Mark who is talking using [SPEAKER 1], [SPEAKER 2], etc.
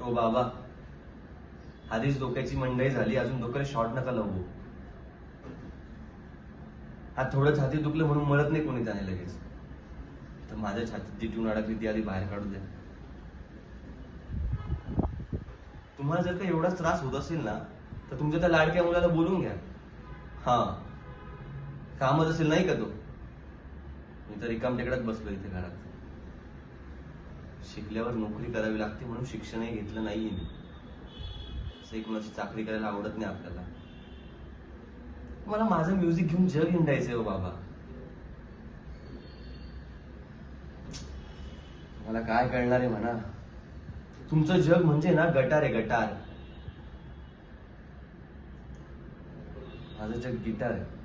[SPEAKER 1] ओ बाबा, आधीच डोक्याची मंडई झाली, अजून डोक्याला शॉर्ट नका लावू. हा थोडं छातीत दुखलं म्हणून मरत नाही कोणी त्याने लगेच. तर माझ्या छातीत जी ट्यून अडकली ती आधी बाहेर काढू द्या. तुम्हाला जर का एवढाच त्रास होत असेल ना, तर तुमच्या त्या लाडक्या मुलाला बोलून घ्या. हा, कामच असेल नाही का तो. मी तर रिकाम टेकडात बसलो इथे घरात. शिकल्यावर नोकरी करावी लागते म्हणून शिक्षणही घेतलं नाहीये मी. असंही कोणाची चाकरी करायला आवडत नाही आपल्याला. मला माझं म्युझिक घेऊन जग हिंडायचंय हो बाबा. मला काय कळणार आहे म्हणा. तुमचं जग म्हणजे ना गटार आहे, गटार. माझं जग गिटार आहे.